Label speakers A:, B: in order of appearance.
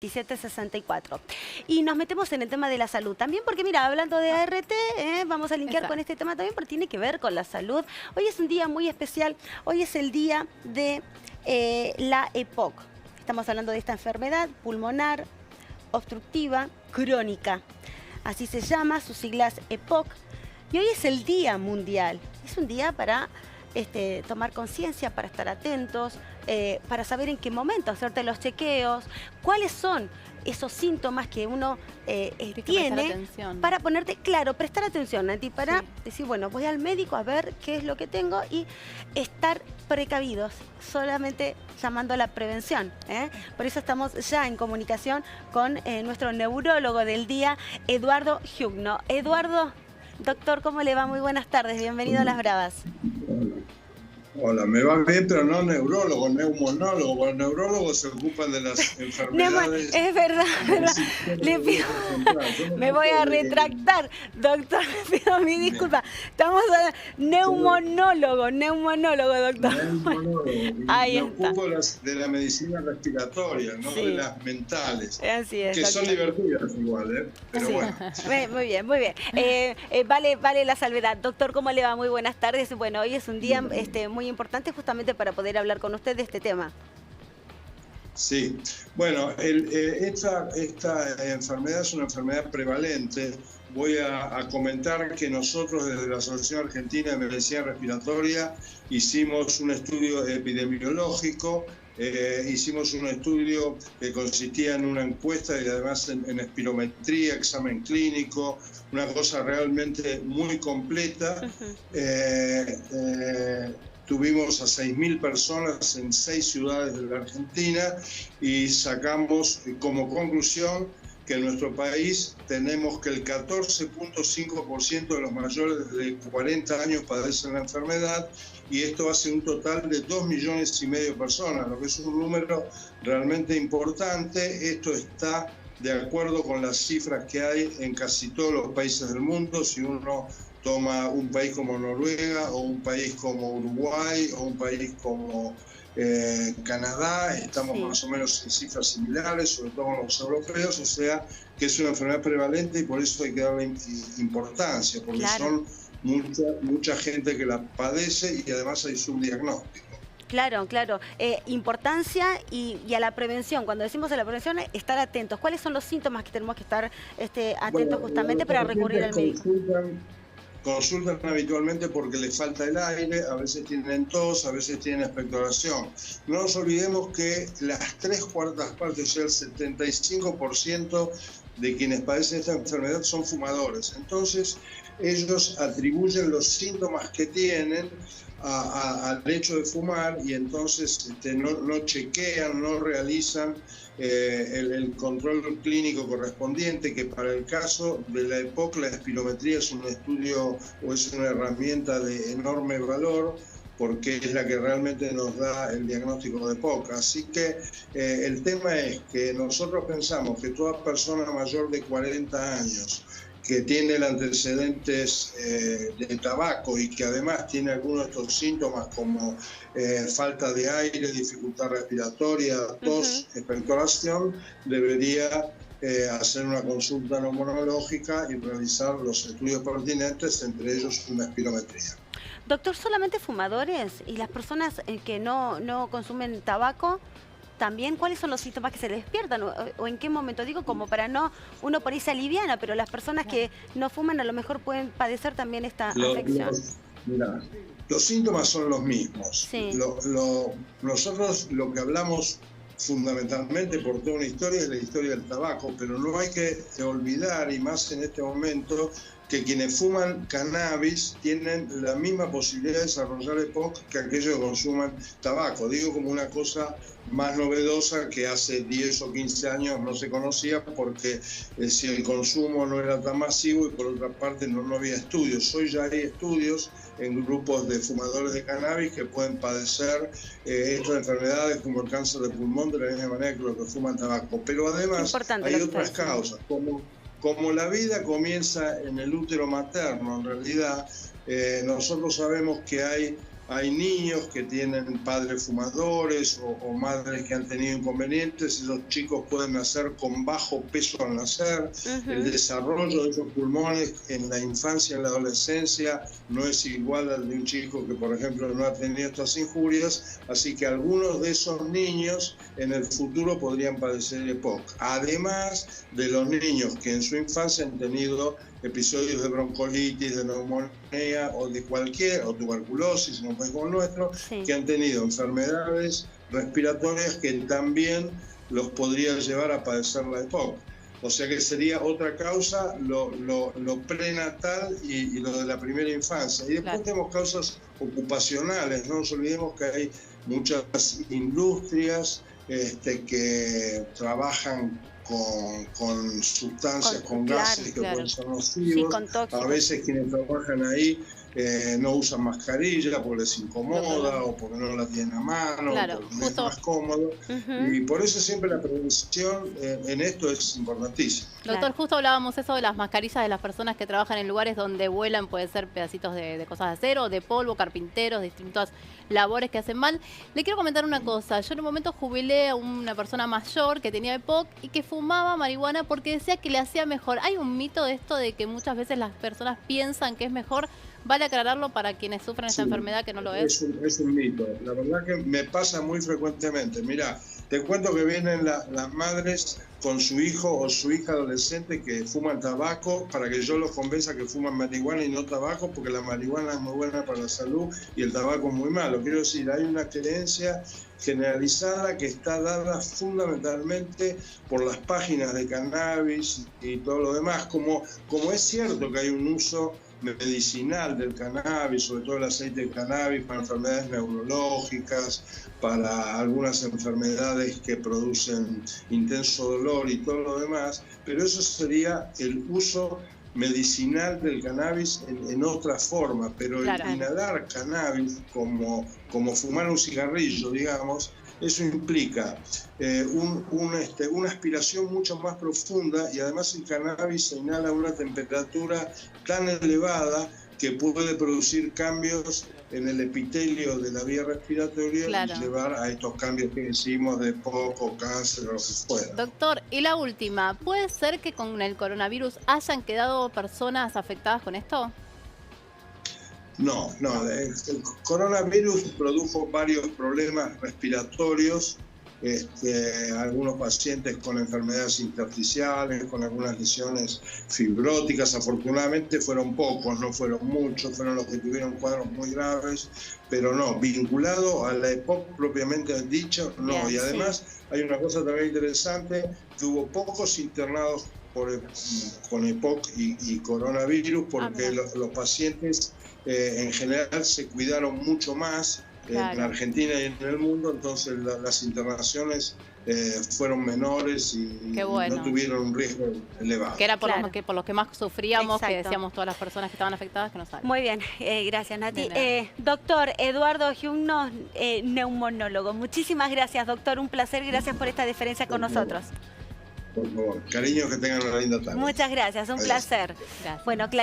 A: 1764. Y nos metemos en el tema de la salud también, porque mira, hablando de ART, vamos a linkear con este tema también, porque tiene que ver con la salud. Hoy es un día muy especial, hoy es el día de la EPOC. Estamos hablando de esta enfermedad pulmonar obstructiva crónica. Así se llama, sus siglas EPOC. Y hoy es el Día Mundial. Es un día para tomar conciencia, para estar atentos, para saber en qué momento hacerte los chequeos, cuáles son esos síntomas que uno tiene para ponerte, claro, prestar atención, Nati, para decir, bueno, voy al médico a ver qué es lo que tengo y estar precavidos, solamente llamando a la prevención. Por eso estamos ya en comunicación con nuestro neurólogo del día, Eduardo Giugno. Eduardo, doctor, ¿cómo le va? Muy buenas tardes, bienvenido a Las Bravas.
B: Hola, me va bien, pero no neurólogo, neumonólogo. Los neurólogos se ocupan de las enfermedades.
A: Es verdad, ¿verdad? Le pido, me voy a retractar, doctor, le pido mi disculpa. Estamos a neumonólogo, doctor.
B: Neumonólogo.
A: Ahí
B: me
A: está.
B: ocupo de la medicina respiratoria, no de las mentales.
A: Así es.
B: Que son divertidas igual, pero
A: sí.
B: bueno.
A: Muy bien, muy bien. Vale la salvedad. Doctor, ¿cómo le va? Muy buenas tardes. Bueno, hoy es un día muy importante justamente para poder hablar con usted de este tema.
B: Sí, bueno, esta enfermedad es una enfermedad prevalente. Voy a comentar que nosotros desde la Asociación Argentina de Medicina Respiratoria hicimos un estudio epidemiológico, hicimos un estudio que consistía en una encuesta y además en espirometría, examen clínico, una cosa realmente muy completa. Tuvimos a 6.000 personas en 6 ciudades de la Argentina y sacamos como conclusión que en nuestro país tenemos que el 14.5% de los mayores de 40 años padecen la enfermedad, y esto hace un total de 2,5 millones de personas, lo que es un número realmente importante. Esto está de acuerdo con las cifras que hay en casi todos los países del mundo. Si uno toma un país como Noruega, o un país como Uruguay, o un país como Canadá, estamos más o menos en cifras similares, sobre todo con los europeos, o sea que es una enfermedad prevalente y por eso hay que darle importancia, porque son mucha gente que la padece y además hay subdiagnóstico.
A: Claro. Importancia y a la prevención. Cuando decimos a la prevención, estar atentos. ¿Cuáles son los síntomas que tenemos que estar atentos justamente para recurrir al médico?
B: Consultan habitualmente porque les falta el aire, a veces tienen tos, a veces tienen expectoración. No nos olvidemos que las 3/4 partes, o sea, el 75% de quienes padecen esta enfermedad son fumadores. Entonces, ellos atribuyen los síntomas que tienen al hecho de fumar, y entonces no chequean, no realizan el control clínico correspondiente, que para el caso de la EPOC la espirometría es un estudio o es una herramienta de enorme valor, porque es la que realmente nos da el diagnóstico de EPOC. Así que el tema es que nosotros pensamos que toda persona mayor de 40 años que tiene el antecedentes de tabaco y que además tiene algunos de estos síntomas como falta de aire, dificultad respiratoria, tos, expectoración, debería hacer una consulta neumonológica y realizar los estudios pertinentes, entre ellos una espirometría.
A: Doctor, ¿solamente fumadores y las personas que no consumen tabaco? También, ¿cuáles son los síntomas que se les despiertan? ¿O en qué momento? Digo, como para uno por ahí se aliviana, pero las personas que no fuman a lo mejor pueden padecer también esta afección.
B: Mira, los síntomas son los mismos.
A: Sí.
B: Nosotros lo que hablamos fundamentalmente por toda una historia es la historia del tabaco, pero no hay que olvidar, y más en este momento, que quienes fuman cannabis tienen la misma posibilidad de desarrollar EPOC que aquellos que consuman tabaco. Digo como una cosa más novedosa que hace 10 o 15 años no se conocía, porque si el consumo no era tan masivo y por otra parte no había estudios. Hoy ya hay estudios en grupos de fumadores de cannabis que pueden padecer estas enfermedades como el cáncer de pulmón de la misma manera que los que fuman tabaco. Pero además hay otras causas, como la vida comienza en el útero materno. En realidad nosotros sabemos que hay hay niños que tienen padres fumadores o madres que han tenido inconvenientes. Esos chicos pueden nacer con bajo peso al nacer. El desarrollo de esos pulmones en la infancia y en la adolescencia no es igual al de un chico que, por ejemplo, no ha tenido estas injurias. Así que algunos de esos niños en el futuro podrían padecer EPOC. Además de los niños que en su infancia han tenido episodios de broncolitis, de neumonía o de cualquier, o tuberculosis en un país como el nuestro, que han tenido enfermedades respiratorias que también los podría llevar a padecer la EPOC. O sea que sería otra causa lo prenatal y lo de la primera infancia. Y después tenemos causas ocupacionales. No nos olvidemos que hay muchas industrias que trabajan con sustancias, con gases que pueden ser nocivos. A veces quienes trabajan ahí no usan mascarilla porque les incomoda o porque no la tienen a mano, porque no es más cómodo. Y por eso siempre la prevención en esto es importantísima.
C: Doctor, justo hablábamos eso de las mascarillas de las personas que trabajan en lugares donde vuelan, puede ser pedacitos de cosas de acero, de polvo, carpinteros, distintas labores que hacen mal. Le quiero comentar una cosa. Yo en un momento jubilé a una persona mayor que tenía EPOC y que fumaba marihuana porque decía que le hacía mejor. Hay un mito de esto de que muchas veces las personas piensan que es mejor. Vale aclararlo para quienes sufren esta enfermedad que no lo es.
B: Es un mito. La verdad que me pasa muy frecuentemente. Mira, te cuento que vienen las madres con su hijo o su hija adolescente que fuman tabaco para que yo los convenza que fuman marihuana y no tabaco, porque la marihuana es muy buena para la salud y el tabaco es muy malo. Quiero decir, hay una creencia generalizada que está dada fundamentalmente por las páginas de cannabis y todo lo demás, como es cierto que hay un uso medicinal del cannabis, sobre todo el aceite de cannabis, para enfermedades neurológicas, para algunas enfermedades que producen intenso dolor y todo lo demás, pero eso sería el uso medicinal del cannabis en otra forma, pero el inhalar cannabis como fumar un cigarrillo, digamos, eso implica una aspiración mucho más profunda, y además el cannabis se inhala a una temperatura tan elevada que puede producir cambios en el epitelio de la vía respiratoria y llevar a estos cambios que decimos de EPOC, cáncer o lo que fuera.
C: Doctor, y la última, ¿puede ser que con el coronavirus hayan quedado personas afectadas con esto?
B: No, el coronavirus produjo varios problemas respiratorios, algunos pacientes con enfermedades intersticiales, con algunas lesiones fibróticas. Afortunadamente fueron pocos, no fueron muchos, fueron los que tuvieron cuadros muy graves, pero no, vinculado a la EPOC propiamente dicho, no. Bien, y además hay una cosa también interesante, que hubo pocos internados con EPOC y coronavirus, porque los pacientes en general se cuidaron mucho más en Argentina y en el mundo, entonces las internaciones fueron menores y no tuvieron un riesgo elevado.
C: Que era por los que más sufríamos, que decíamos todas las personas que estaban afectadas que no saben.
A: Muy bien, gracias Nati. Doctor Eduardo Giugno, neumonólogo. Muchísimas gracias, doctor, un placer, gracias por esta diferencia con nosotros.
B: Por favor, cariño, que tengan una linda tarde.
A: Muchas gracias, un placer.
C: Gracias.
A: Bueno,